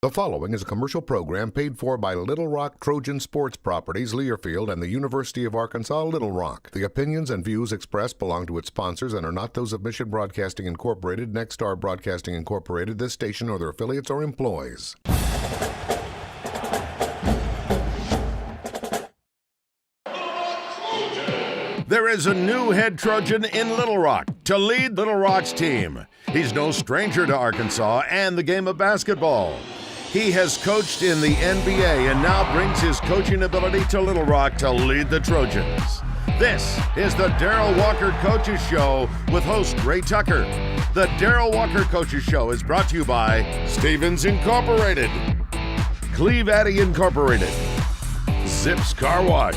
The following is a commercial program paid for by Little Rock Trojan Sports Properties, Learfield, and the University of Arkansas, Little Rock. The opinions and views expressed belong to its sponsors and are not those of Mission Broadcasting Incorporated, Nexstar Broadcasting Incorporated, this station, or their affiliates or employees. There is a new head Trojan in Little Rock to lead Little Rock's team. He's no stranger to Arkansas and the game of basketball. He has coached in the NBA and now brings his coaching ability to Little Rock to lead the Trojans. This is the Darrell Walker Coaches Show with host Ray Tucker. The Darrell Walker Coaches Show is brought to you by Stevens Incorporated, Cleve Addy Incorporated, Zips Car Wash,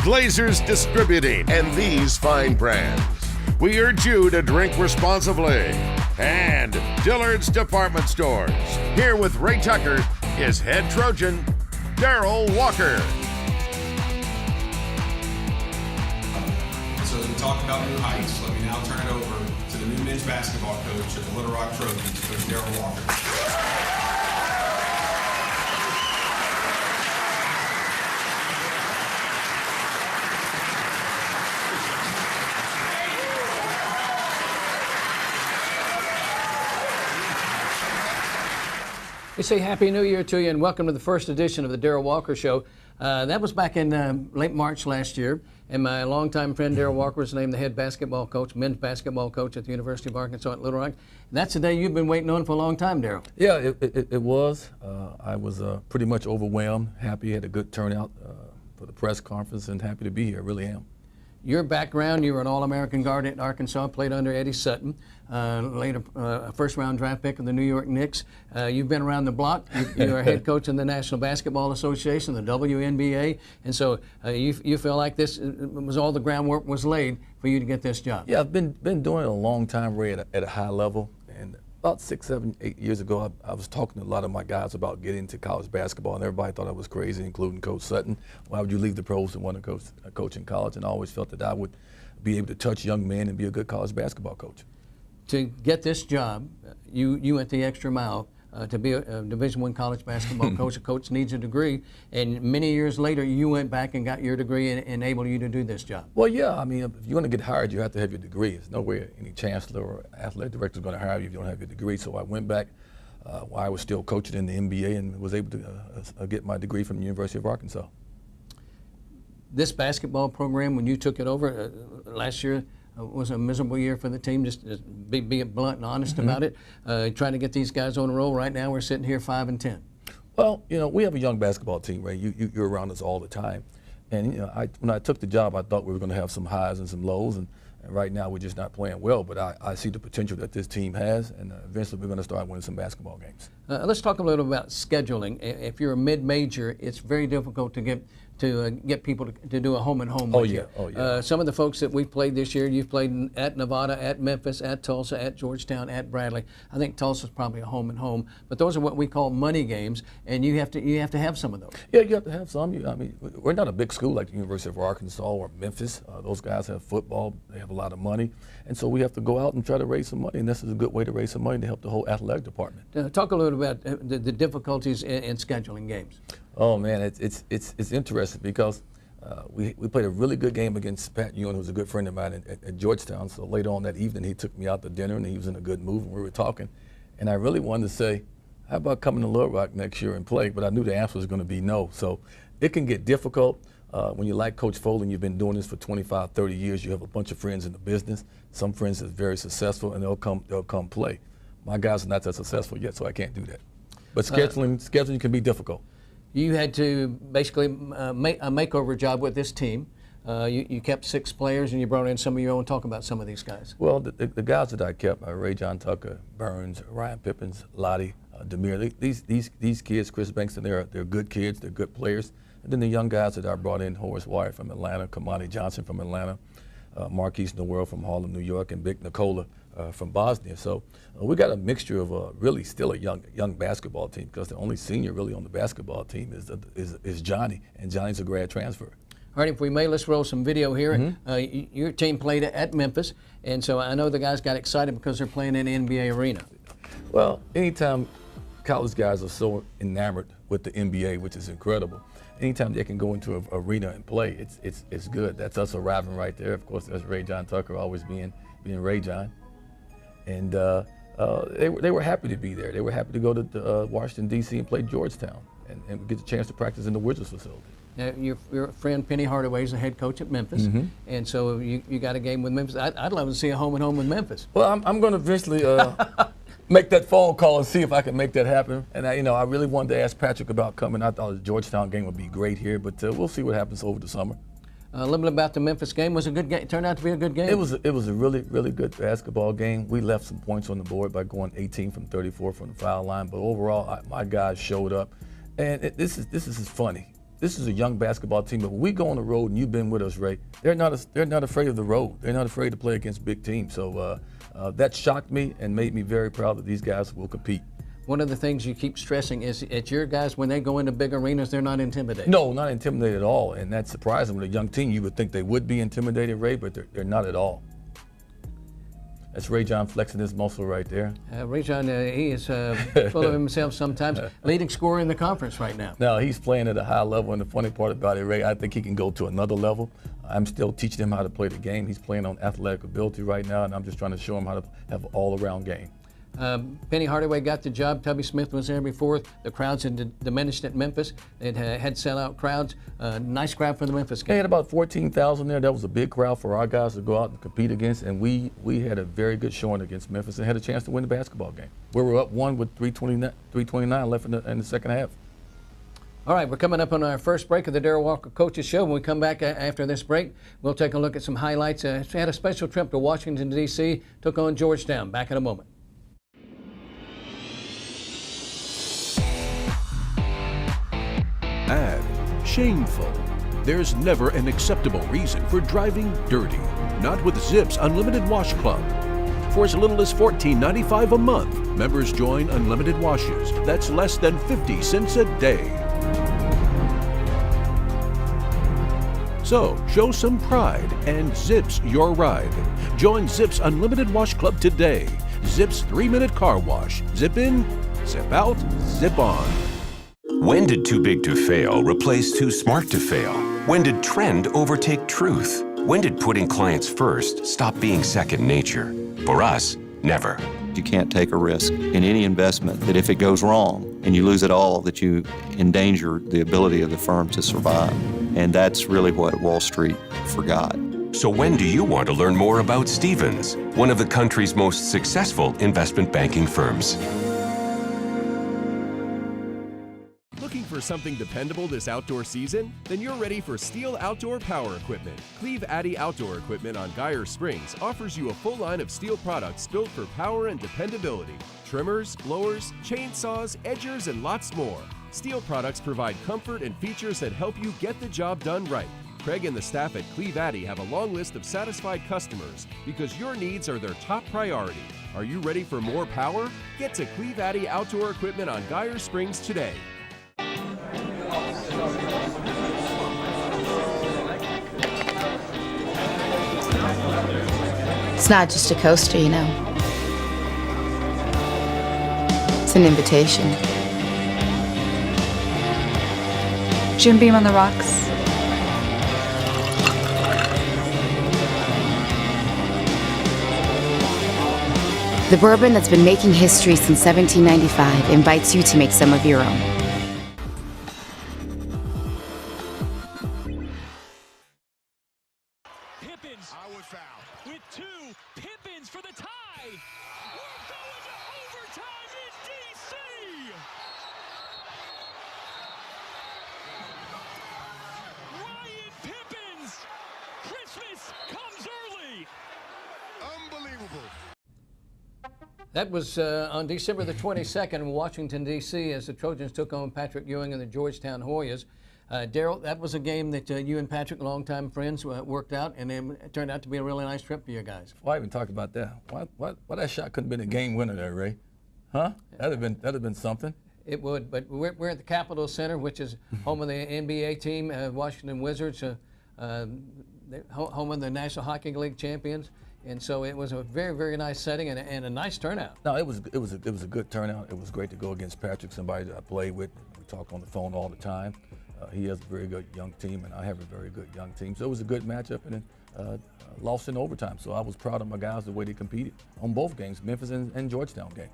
Glazers Distributing, and these fine brands. We urge you to drink responsibly. And Dillard's Department Stores. Here with Ray Tucker is head Trojan, Darrell Walker. So to talk about new heights, let me now turn it over to the new men's basketball coach of the Little Rock Trojans, Coach Darrell Walker. We say Happy New Year to you and welcome to the first edition of the Darrell Walker Show. That was back in late March last year, and my longtime friend Darrell Walker was named the head basketball coach, men's basketball coach at the University of Arkansas at Little Rock. That's the day you've been waiting on for a long time, Darrell. Yeah, it was. I was pretty much overwhelmed, happy, had a good turnout for the press conference, and happy to be here, really am. Your background, you were an All-American guard at Arkansas, played under Eddie Sutton, later a first-round draft pick of the New York Knicks. You've been around the block. You are head coach in the National Basketball Association, the WNBA, and so you feel like this was all the groundwork was laid for you to get this job. Yeah, I've been doing it a long time, Ray, at a high level, and about 6, 7, 8 years ago, I was talking to a lot of my guys about getting into college basketball, and everybody thought I was crazy, including Coach Sutton. Why would you leave the pros and want to coach in college? And I always felt that I would be able to touch young men and be a good college basketball coach. To get this job, you went the extra mile to be a Division I college basketball coach. A coach needs a degree, and many years later, you went back and got your degree and enabled you to do this job. Well, yeah, I mean, if you want to get hired, you have to have your degree. There's no way any chancellor or athletic director is going to hire you if you don't have your degree. So I went back while I was still coaching in the NBA and was able to get my degree from the University of Arkansas. This basketball program, when you took it over last year, was a miserable year for the team, just be blunt and honest about it. Trying to get these guys on the roll. Right now we're sitting here 5-10. Well, you know, we have a young basketball team, Ray. You're around us all the time. And, you know, when I took the job, I thought we were going to have some highs and some lows. And right now we're just not playing well. But I see the potential that this team has. And eventually we're going to start winning some basketball games. Let's talk a little about scheduling. If you're a mid-major, it's very difficult to get people to do a home-and-home with you. Oh, yeah. Some of the folks that we've played this year, you've played at Nevada, at Memphis, at Tulsa, at Georgetown, at Bradley. I think Tulsa's probably a home-and-home, but those are what we call money games, and you have to have some of those. Yeah, you have to have some. I mean, we're not a big school like the University of Arkansas or Memphis. Those guys have football. They have a lot of money, and so we have to go out and try to raise some money, and this is a good way to raise some money to help the whole athletic department. Talk a little about the difficulties in scheduling games. Oh man, it's interesting because we played a really good game against Pat Ewan, who's a good friend of mine at Georgetown. So later on that evening, he took me out to dinner, and he was in a good mood, and we were talking. And I really wanted to say, how about coming to Little Rock next year and play? But I knew the answer was going to be no. So it can get difficult. When you like Coach Foley and you've been doing this for 25, 30 years, you have a bunch of friends in the business. Some friends that's very successful, and they'll come play. My guys are not that successful yet, so I can't do that. But scheduling can be difficult. You had to basically make a makeover job with this team. You kept 6 players and you brought in some of your own. Talk about some of these guys. Well, the guys that I kept, Ray John Tucker, Burns, Ryan Pippins, Lottie, Demir. These kids, Chris Bengston, they're good kids. They're good players. And then the young guys that I brought in, Horace Wyatt from Atlanta, Kamani Johnson from Atlanta, Marquise Noel from Harlem, New York, and Big Nicola from Bosnia. So we got a mixture of really still a young basketball team, because the only senior really on the basketball team is Johnny, and Johnny's a grad transfer. All right, if we may, let's roll some video here. Your team played at Memphis, and so I know the guys got excited because they're playing in the NBA arena. Well, anytime college guys are so enamored with the NBA, which is incredible. Anytime they can go into an arena and play, it's good. That's us arriving right there. Of course, there's Ray John Tucker always being Ray John. And they were happy to be there. They were happy to go to Washington, D.C. and play Georgetown and get the chance to practice in the Wizards facility. Your friend Penny Hardaway is the head coach at Memphis, and so you got a game with Memphis. I'd love to see a home-and-home with Memphis. Well, I'm going to eventually make that phone call and see if I can make that happen. And I really wanted to ask Patrick about coming. I thought the Georgetown game would be great here, but we'll see what happens over the summer. A little bit about the Memphis game. Was a good game. Turned out to be a good game. It was a really, really good basketball game. We left some points on the board by going 18 from 34 from the foul line, but overall, my guys showed up. And this is funny. This is a young basketball team, but when we go on the road, and you've been with us, Ray, they're not afraid of the road. They're not afraid to play against big teams. So that shocked me and made me very proud that these guys will compete. One of the things you keep stressing is that your guys, when they go into big arenas, they're not intimidated. No, not intimidated at all, and that's surprising. With a young team, you would think they would be intimidated, Ray, but they're not at all. That's Ray John flexing his muscle right there. Ray John, he is full of himself sometimes. Leading scorer in the conference right now. Now, he's playing at a high level, and the funny part about it, Ray, I think he can go to another level. I'm still teaching him how to play the game. He's playing on athletic ability right now, and I'm just trying to show him how to have an all-around game. Penny Hardaway got the job. Tubby Smith was there before. The crowds had diminished at Memphis. They had sellout crowds. Nice crowd for the Memphis game. They had about 14,000 there. That was a big crowd for our guys to go out and compete against, and we had a very good showing against Memphis and had a chance to win the basketball game. We were up 1 with 3:29 left in the second half. All right, we're coming up on our first break of the Darrell Walker Coaches Show. When we come back after this break, we'll take a look at some highlights. We had a special trip to Washington, D.C., took on Georgetown. Back in a moment. Ad. Shameful. There's never an acceptable reason for driving dirty. Not with Zips Unlimited Wash Club. For as little as $14.95 a month, members join unlimited washes. That's less than 50 cents a day. So, show some pride and Zips your ride. Join Zips Unlimited Wash Club today. Zips 3-minute car wash. Zip in, zip out, zip on. When did too big to fail replace too smart to fail? When did trend overtake truth? When did putting clients first stop being second nature? For us, never. You can't take a risk in any investment that if it goes wrong and you lose it all, that you endanger the ability of the firm to survive. And that's really what Wall Street forgot. So when do you want to learn more about Stephens, one of the country's most successful investment banking firms? Looking for something dependable this outdoor season? Then you're ready for Steel Outdoor Power Equipment. Cleve Addy Outdoor Equipment on Geyer Springs offers you a full line of steel products built for power and dependability. Trimmers, blowers, chainsaws, edgers, and lots more. Steel products provide comfort and features that help you get the job done right. Craig and the staff at Cleve Addy have a long list of satisfied customers because your needs are their top priority. Are you ready for more power? Get to Cleve Addy Outdoor Equipment on Geyer Springs today. It's not just a coaster, you know. It's an invitation. Jim Beam on the rocks. The bourbon that's been making history since 1795 invites you to make some of your own. That was on December the 22nd in Washington, D.C. as the Trojans took on Patrick Ewing and the Georgetown Hoyas. Darrell, that was a game that you and Patrick, longtime friends, worked out, and it turned out to be a really nice trip for you guys. Why even talk about that? Why that shot couldn't have been a game winner there, Ray? Huh? That'd have been something. It would, but we're at the Capitol Center, which is home of the NBA team, Washington Wizards, home of the National Hockey League champions. And so it was a very, very nice setting and a nice turnout. No, it was a good turnout. It was great to go against Patrick, somebody that I play with. We talk on the phone all the time. He has a very good young team, and I have a very good young team. So it was a good matchup, and then lost in overtime. So I was proud of my guys the way they competed on both games, Memphis and Georgetown game.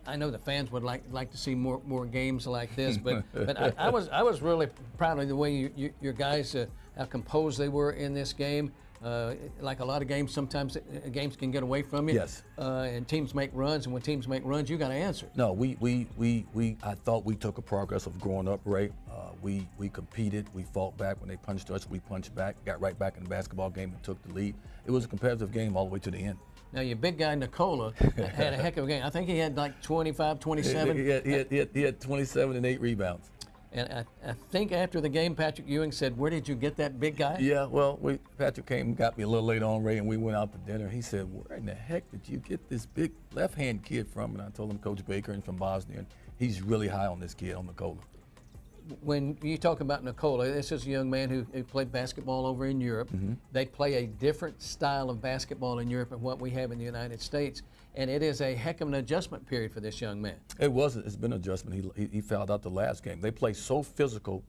I know the fans would like to see more games like this, but I was really proud of the way your guys how composed they were in this game. Like a lot of games, sometimes games can get away from you. Yes. And teams make runs, and when teams make runs, you got to answer. No, I thought we took a progress of growing up, Ray. We competed, we fought back when they punched us, we punched back, got right back in the basketball game and took the lead. It was a competitive game all the way to the end. Now, your big guy, Nicola, had a heck of a game. I think he had like 25, 27. He had 27 and 8 rebounds. And I think after the game, Patrick Ewing said, "Where did you get that big guy?" Yeah, well, Patrick came and got me a little later on, Ray, and we went out to dinner. He said, "Where in the heck did you get this big left-hand kid from?" And I told him Coach Baker and from Bosnia. And he's really high on this kid, on Nicola. When you talk about Nicola, this is a young man who played basketball over in Europe. Mm-hmm. They play a different style of basketball in Europe than what we have in the United States, and it is a heck of an adjustment period for this young man. It was. It's been an adjustment. He fouled out the last game. They play so physical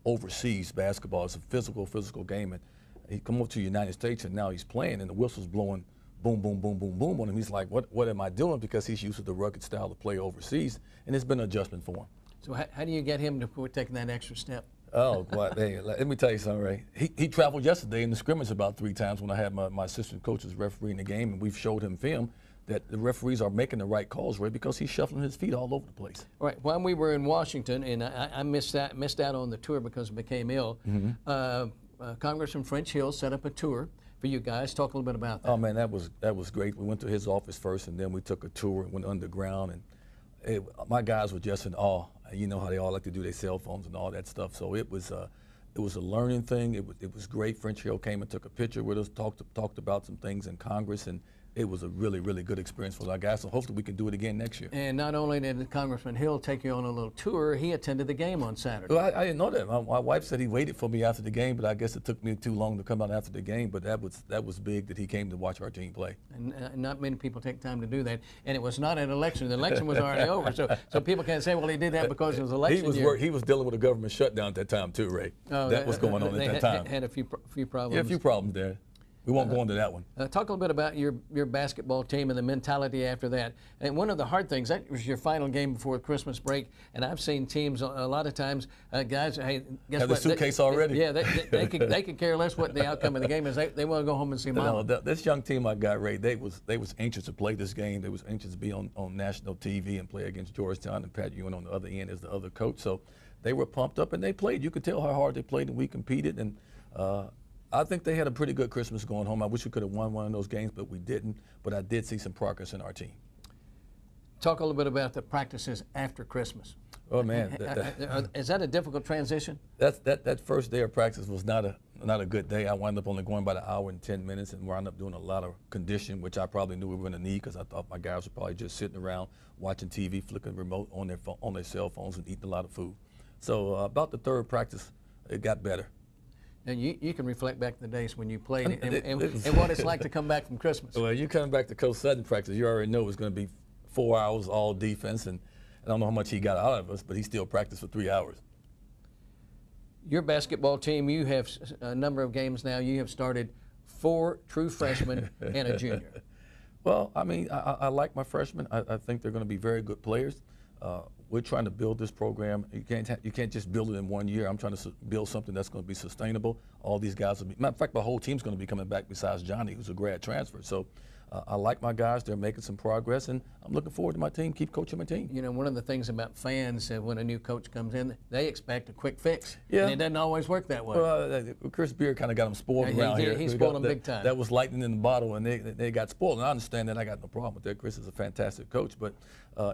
overseas basketball. It's a physical game, and he come over to the United States, and now he's playing, and the whistle's blowing boom, boom, boom, boom, boom on him. He's like, what am I doing? Because he's used to the rugged style of play overseas, and it's been an adjustment for him. So how do you get him to quit taking that extra step? Oh, boy, hey, let me tell you something, Ray. He traveled yesterday in the scrimmage about 3 times when I had my assistant coaches refereeing the game, and we've showed him film that the referees are making the right calls, Ray, because he's shuffling his feet all over the place. All right. When we were in Washington, and I missed out on the tour because I became ill, Congressman French Hill set up a tour for you guys. Talk a little bit about that. Oh, man, that was great. We went to his office first, and then we took a tour and went underground, and my guys were just in awe. You know how they all like to do their cell phones and all that stuff. So it was a learning thing. It was great. French Hill came and took a picture with us, talked about some things in Congress, and it was a really, really good experience for our guys. So hopefully we can do it again next year. And not only did Congressman Hill take you on a little tour, he attended the game on Saturday. Well, I didn't know that. My wife said he waited for me after the game, but I guess it took me too long to come out after the game. But that was big that he came to watch our team play. And not many people take time to do that. And it was not an election. The election was already over. So people can't say, well, he did that because it was election year. He was dealing with a government shutdown at that time too, Ray. Oh, that was going on at that time. Had a few problems. Yeah, a few problems there. We won't go into that one. Talk a little bit about your basketball team and the mentality after that. And one of the hard things, that was your final game before Christmas break, and I've seen teams a lot of times, guys, hey, guess have what? the suitcase already? Yeah, they could care less what the outcome of the game is. They want to go home and see mom. No, this young team I got, Ray, they was anxious to play this game. They was anxious to be on national TV and play against Georgetown, and Pat Ewing on the other end as the other coach. So they were pumped up, and they played. You could tell how hard they played, and we competed. And I think they had a pretty good Christmas going home. I wish we could have won one of those games, but we didn't. But I did see some progress in our team. Talk a little bit about the practices after Christmas. Oh, man. Is that a difficult transition? That first day of practice was not a good day. I wound up only going about 1 hour and 10 minutes and wound up doing a lot of conditioning, which I probably knew we were going to need because I thought my guys were probably just sitting around watching TV, flicking remote on their cell phones and eating a lot of food. So about the third practice, it got better. And you can reflect back the days when you played and what it's like to come back from Christmas. Well, you come back to Coach Sutton practice, you already know it's going to be 4 hours all defense, and I don't know how much he got out of us, but he still practiced for 3 hours. Your basketball team, you have a number of games now. You have started 4 true freshmen and a junior. Well, I mean, I like my freshmen. I think they're going to be very good players. We're trying to build this program. You can't just build it in 1 year. I'm trying to build something that's going to be sustainable. All these guys will be. Matter of fact, the whole team's going to be coming back besides Johnny, who's a grad transfer. So I like my guys. They're making some progress, and I'm looking forward to my team. Keep coaching my team. You know, one of the things about fans when a new coach comes in, they expect a quick fix. Yeah. And it doesn't always work that way. Well, Chris Beard kind of got them spoiled around here. He spoiled them big time. That was lightning in the bottle, and they got spoiled. And I understand that. I got no problem with that. Chris is a fantastic coach, but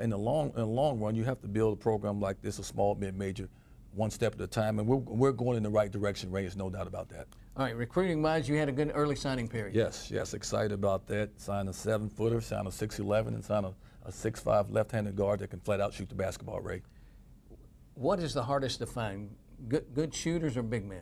in the long run, you have to build a program like this, a small, mid-major, one step at a time, and we're going in the right direction, Ray. There's no doubt about that. All right, recruiting-wise, you had a good early signing period. Yes, excited about that. Signed a 7-footer, signed a 6'11", and signed a 6'5" left-handed guard that can flat-out shoot the basketball, Ray. What is the hardest to find, good shooters or big men?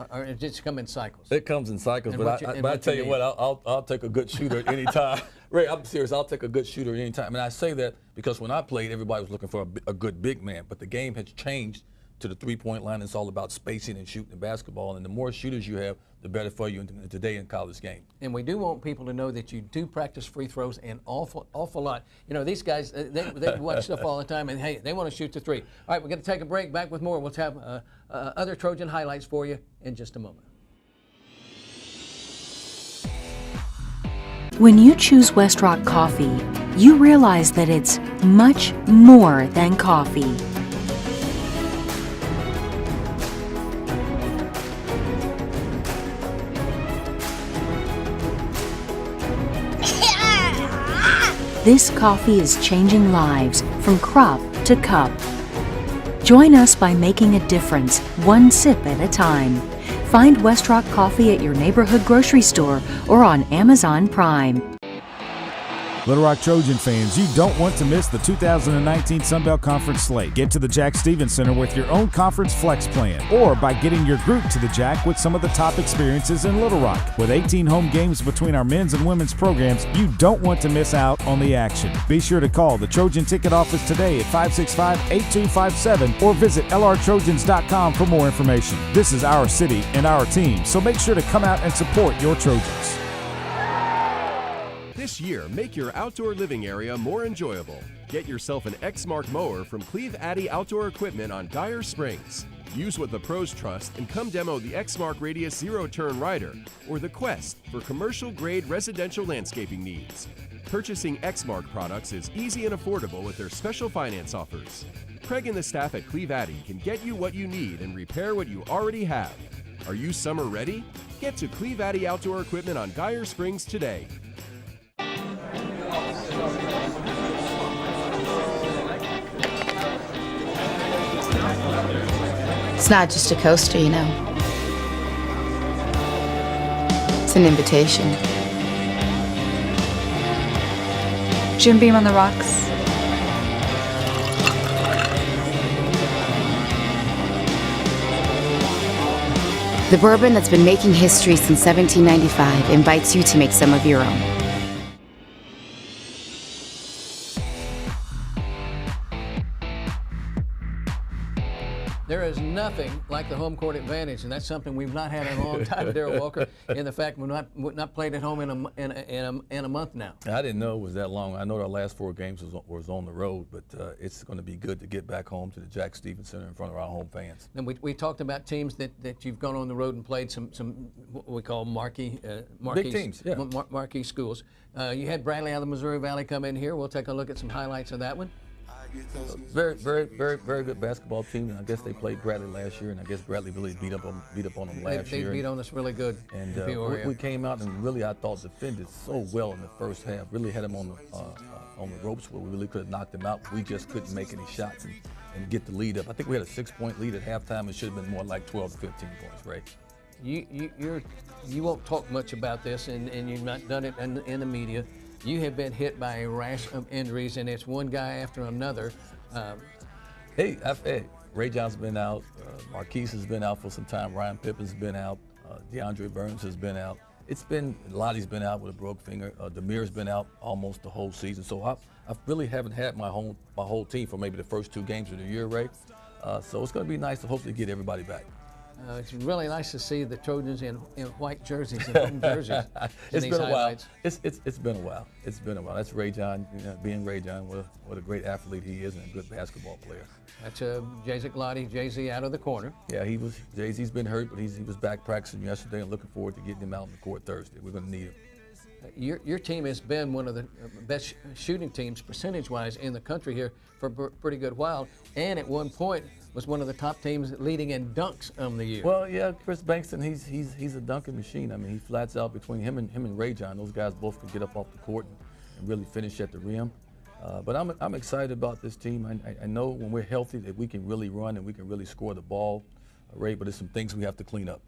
Or it just come in cycles? It comes in cycles, And but I tell you need? what, I'll take a good shooter at any time. Ray, I'm serious. I'll take a good shooter at any time. And I say that because when I played, everybody was looking for a good big man. But the game has changed to the three-point line. It's all about spacing and shooting the basketball. And the more shooters you have, the better for you today in college game. And we do want people to know that you do practice free throws an awful lot. You know, these guys, they watch stuff all the time, and hey, they want to shoot the three. All right, we're going to take a break. Back with more. We'll have other Trojan highlights for you in just a moment. When you choose West Rock Coffee, you realize that it's much more than coffee. This coffee is changing lives from crop to cup. Join us by making a difference, one sip at a time. Find West Rock Coffee at your neighborhood grocery store or on Amazon Prime. Little Rock Trojan fans, you don't want to miss the 2019 Sun Belt Conference slate. Get to the Jack Stevens Center with your own conference flex plan, or by getting your group to the Jack with some of the top experiences in Little Rock. With 18 home games between our men's and women's programs, you don't want to miss out on the action. Be sure to call the Trojan Ticket Office today at 565-8257 or visit lrtrojans.com for more information. This is our city and our team, so make sure to come out and support your Trojans. This year, make your outdoor living area more enjoyable. Get yourself an Exmark mower from Cleve Addy Outdoor Equipment on Geyer Springs. Use what the pros trust and come demo the Exmark Radius Zero-Turn Rider or the Quest for commercial-grade residential landscaping needs. Purchasing Exmark products is easy and affordable with their special finance offers. Craig and the staff at Cleve Addy can get you what you need and repair what you already have. Are you summer ready? Get to Cleve Addy Outdoor Equipment on Geyer Springs today. It's not just a coaster, you know. It's an invitation. Jim Beam on the rocks. The bourbon that's been making history since 1795 invites you to make some of your own. There is nothing like the home court advantage, and that's something we've not had in a long time, Darrell Walker, in the fact we've not played at home in a month now. I didn't know it was that long. I know our last 4 games was on the road, but it's going to be good to get back home to the Jack Stevens Center in front of our home fans. And we talked about teams that you've gone on the road and played some what we call marquee big teams, yeah. Marquee schools. You had Bradley out of the Missouri Valley come in here. We'll take a look at some highlights of that one. Very good basketball team. And I guess they played Bradley last year, and I guess Bradley really beat up on them last year. They beat on us really good. And we came out and really, I thought, defended so well in the first half. Really had them on the ropes where we really could have knocked them out. We just couldn't make any shots and get the lead up. I think we had a 6-point lead at halftime. It should have been more like 12 to 15 points, Ray. You won't talk much about this, and you've not done it in the media. You have been hit by a rash of injuries, and it's one guy after another. Hey, Ray John's been out. Marquise has been out for some time. Ryan Pippen's been out. DeAndre Burns has been out. Lottie's been out with a broke finger. Demir's been out almost the whole season. So I really haven't had my whole team for maybe the first 2 games of the year, Ray. So it's going to be nice to hopefully get everybody back. It's really nice to see the Trojans in white jerseys and home jerseys. It's been a while. It's been a while. It's been a while. That's Ray John, being Ray John. What a great athlete he is and a good basketball player. That's Jay-Z Lottie, Jay-Z out of the corner. Yeah, Jay-Z's been hurt, but he was back practicing yesterday and looking forward to getting him out in the court Thursday. We're going to need him. Your team has been one of the best shooting teams percentage-wise in the country here for a pretty good while, and at one point was one of the top teams leading in dunks of the year. Well, yeah, Chris Bengston, he's a dunking machine. I mean, he flats out between him and Ray John. Those guys both can get up off the court and really finish at the rim. But I'm excited about this team. I know when we're healthy that we can really run and we can really score the ball, Ray, but there's some things we have to clean up.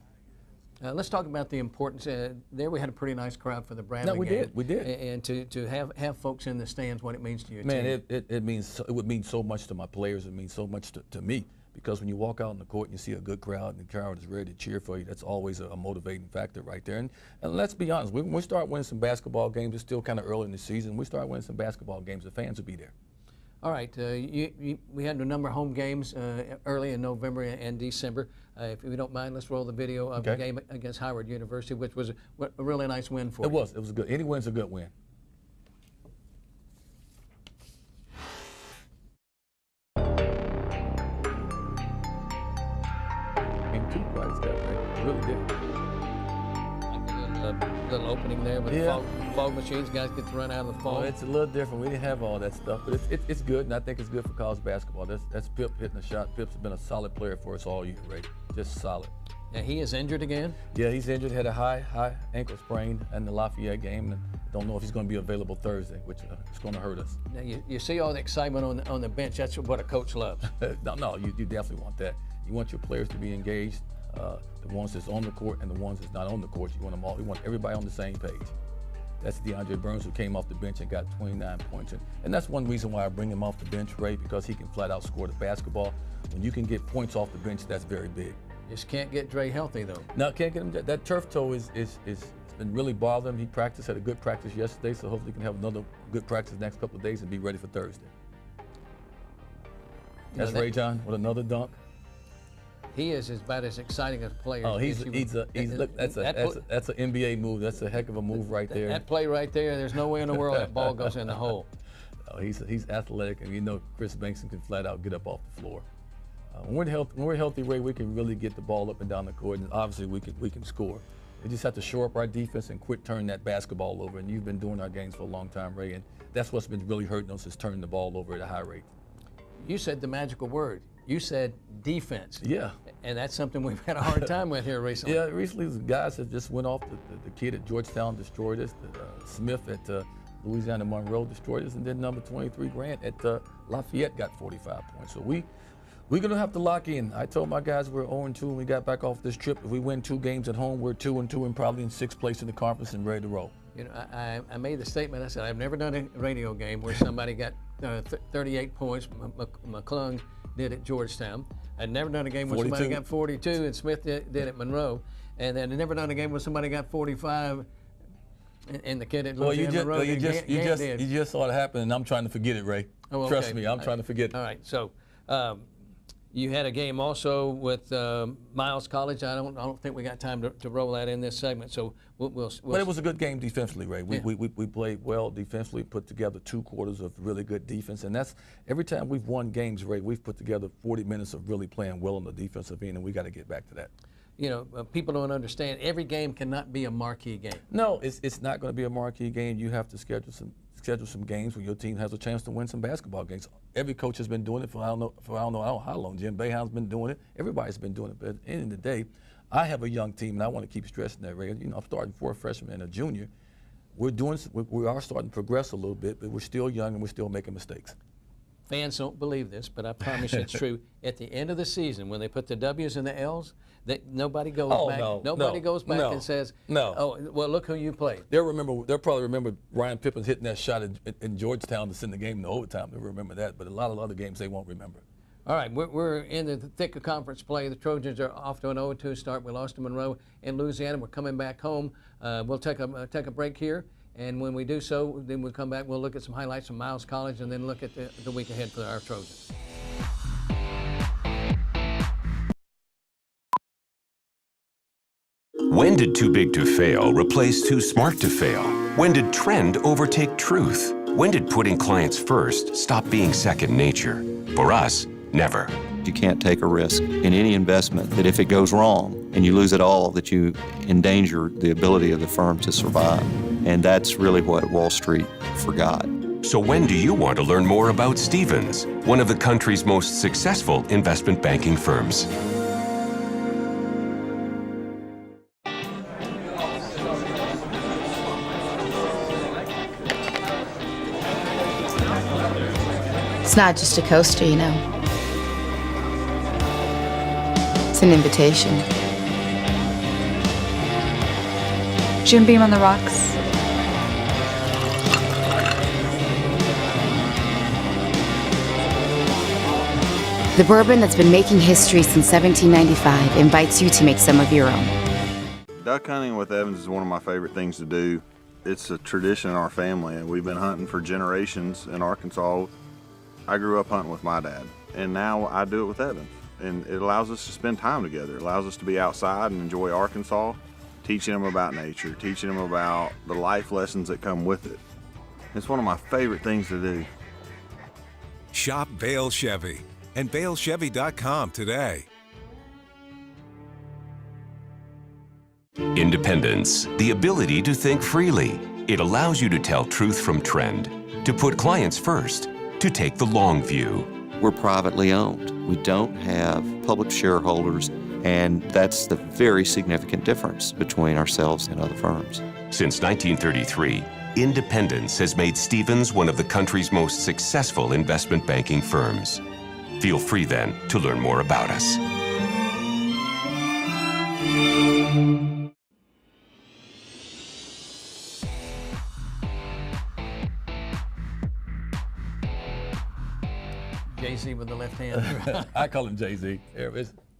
Let's talk about the importance. There we had a pretty nice crowd for the Bradley game. We did. And to have folks in the stands, what it means to your team. Man, it would mean so much to my players. It means so much to me because when you walk out on the court and you see a good crowd and the crowd is ready to cheer for you, that's always a motivating factor right there. And let's be honest, when we start winning some basketball games, it's still kind of early in the season. When we start winning some basketball games, the fans will be there. All right, we had a number of home games early in November and December. If you don't mind, let's roll the video of the game against Howard University, which was a really nice win for you. It was good. Any win's a good win. Came too bright, right? Really did. Little opening there with fog machines. Guys get to run out of the fog. Well, it's a little different. We didn't have all that stuff, but it's good, and I think it's good for college basketball. That's Pip hitting the shot. Pip's been a solid player for us all year, Ray. Just solid. Now, he is injured again? Yeah, he's injured. Had a high ankle sprain in the Lafayette game. And don't know if he's going to be available Thursday, which is going to hurt us. Now, you see all the excitement on the bench. That's what a coach loves. No, you definitely want that. You want your players to be engaged. The ones that's on the court and the ones that's not on the court, you want them all. You want everybody on the same page. That's DeAndre Burns, who came off the bench and got 29 points. And that's one reason why I bring him off the bench, Ray, because he can flat out score the basketball. When you can get points off the bench, that's very big. Just can't get Dre healthy, though. No, can't get him. That turf toe is been really bothering him. He had a good practice yesterday, so hopefully he can have another good practice the next couple of days and be ready for Thursday. That's Ray John with another dunk. He is about as exciting a player. Oh, that's an NBA move. That's a heck of a move right there. That play right there, there's no way in the world that ball goes in the hole. Oh, he's athletic, and you know Chris Bengston can flat out get up off the floor. When we're healthy, Ray, we can really get the ball up and down the court, and obviously we can score. We just have to shore up our defense and quit turning that basketball over. And you've been doing our games for a long time, Ray, and that's what's been really hurting us is turning the ball over at a high rate. You said the magical word. You said defense. Yeah. And that's something we've had a hard time with here recently. Yeah, recently the guys that just went off. The kid at Georgetown destroyed us. Smith at Louisiana Monroe destroyed us, and then number 23 Grant at Lafayette got 45 points. So we're going to have to lock in. I told my guys we're 0-2 when we got back off this trip. If we win 2 games at home, we're 2-2 and probably in 6th place in the conference and ready to roll. You know, I made the statement. I said I've never done a radio game where somebody got 38 points. McClung did at Georgetown. I'd never done a game where somebody got 42, and Smith did at Monroe. And then I'd never done a game where somebody got 45, and the kid at Louisiana Monroe. You just saw it happen, and I'm trying to forget it, Ray. Oh, okay. Trust me, I'm trying to forget it. All right, so you had a game also with Miles College. I don't think we got time to roll that in this segment. So we'll But it was a good game defensively, Ray. We played well defensively, put together 2 quarters of really good defense, and that's every time we've won games, Ray. We've put together 40 minutes of really playing well on the defensive end, and we got to get back to that. You know, people don't understand. Every game cannot be a marquee game. No, it's not going to be a marquee game. You have to schedule some games where your team has a chance to win some basketball games. Every coach has been doing it for I don't know how long. Jim Boeheim's been doing it. Everybody's been doing it. But at the end of the day, I have a young team, and I want to keep stressing that, Ray. You know, I'm starting 4 freshmen and a junior. We are starting to progress a little bit, but we're still young and we're still making mistakes. Fans don't believe this, but I promise you it's true. At the end of the season, when they put the W's and the L's, nobody goes back. Nobody goes back and says, "Oh, well, look who you played." They'll probably remember Ryan Pippins hitting that shot in Georgetown to send the game to overtime. They'll remember that, but a lot of other games they won't remember. All right, we're in the thick of conference play. The Trojans are off to an 0-2 start. We lost to Monroe in Louisiana. We're coming back home. We'll take a break here. And when we do so, then we'll come back, we'll look at some highlights from Miles College and then look at the week ahead for our Trojans. When did too big to fail replace too smart to fail? When did trend overtake truth? When did putting clients first stop being second nature? For us, never. You can't take a risk in any investment that if it goes wrong and you lose it all, that you endanger the ability of the firm to survive. And that's really what Wall Street forgot. So when do you want to learn more about Stephens, one of the country's most successful investment banking firms? It's not just a coaster, you know. It's an invitation. Jim Beam on the rocks. The bourbon that's been making history since 1795 invites you to make some of your own. Duck hunting with Evans is one of my favorite things to do. It's a tradition in our family, and we've been hunting for generations in Arkansas. I grew up hunting with my dad, and now I do it with Evans. And it allows us to spend time together. It allows us to be outside and enjoy Arkansas, teaching them about nature, teaching them about the life lessons that come with it. It's one of my favorite things to do. Shop Vail Chevy and VailChevy.com today. Independence, the ability to think freely. It allows you to tell truth from trend, to put clients first, to take the long view. We're privately owned. We don't have public shareholders, and that's the very significant difference between ourselves and other firms. Since 1933, independence has made Stevens one of the country's most successful investment banking firms. Feel free then to learn more about us. Jay-Z with the left hand. I call him Jay-Z.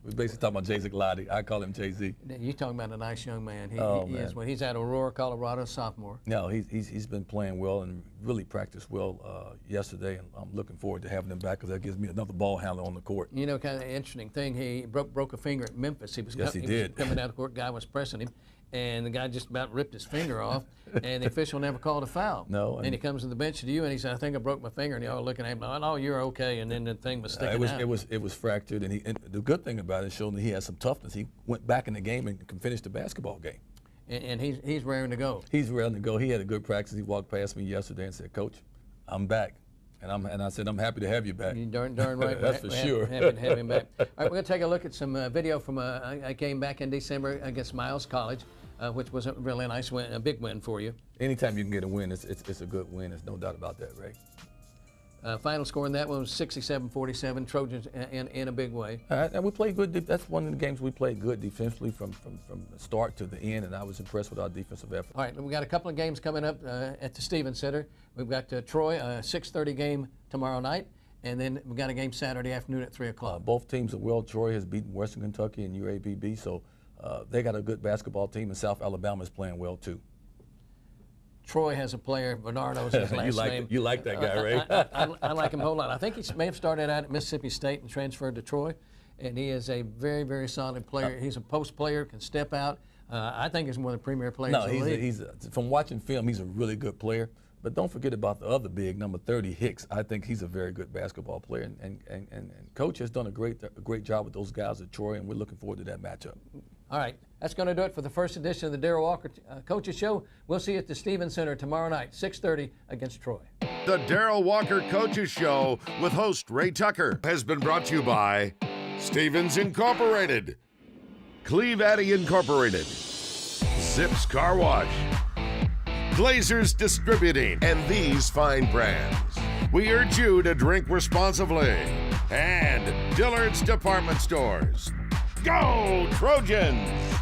We're basically talking about Jay-Z Glady. I call him Jay-Z. You're talking about a nice young man. He man. is. When he's at Aurora, Colorado, sophomore. No, he's been playing well and really practiced well yesterday, and I'm looking forward to having him back because that gives me another ball handler on the court. You know, kind of interesting thing, he broke a finger at Memphis. He was coming out of court, guy was pressing him, and the guy just about ripped his finger off, and the official never called a foul. No. And he comes to the bench to you, and he said, I think I broke my finger, and y'all looking at him, oh, you're okay, and then the thing was sticking out. It was fractured, and the good thing about it showed that he has some toughness. He went back in the game and can finish the basketball game. And he's raring to go. He's raring to go. He had a good practice. He walked past me yesterday and said, Coach, I'm back. And I said, I'm happy to have you back. You're darn right. That's for sure. Happy to have him back. All right, we're going to take a look at some video from I came back in December against Miles College, which was a really nice win, a big win for you. Anytime you can get a win, it's a good win. There's no doubt about that, Ray. Final score in that one was 67-47, Trojans in a big way. And we played good. That's one of the games we played good defensively from the start to the end, and I was impressed with our defensive effort. All right, we got a couple of games coming up at the Stevens Center. We've got Troy, a 6:30 game tomorrow night, and then we got a game Saturday afternoon at 3 o'clock. Both teams are well. Troy has beaten Western Kentucky and UABB, so they got a good basketball team, and South Alabama is playing well too. Troy has a player, Bernardo's his last name. You like that guy, Ray? I like him a whole lot. I think he may have started out at Mississippi State and transferred to Troy, and he is a very, very solid player. He's a post player, can step out. I think he's one of the premier players in the league. From watching film, he's a really good player. But don't forget about the other big, number 30, Hicks. I think he's a very good basketball player, and Coach has done a great job with those guys at Troy, and we're looking forward to that matchup. All right, that's going to do it for the first edition of the Darrell Walker Coaches Show. We'll see you at the Stevens Center tomorrow night, 6:30 against Troy. The Darrell Walker Coaches Show with host Ray Tucker has been brought to you by Stevens Incorporated, Cleve Addy Incorporated, Zips Car Wash, Glazers Distributing, and these fine brands. We urge you to drink responsibly. And Dillard's Department Stores. Go Trojans!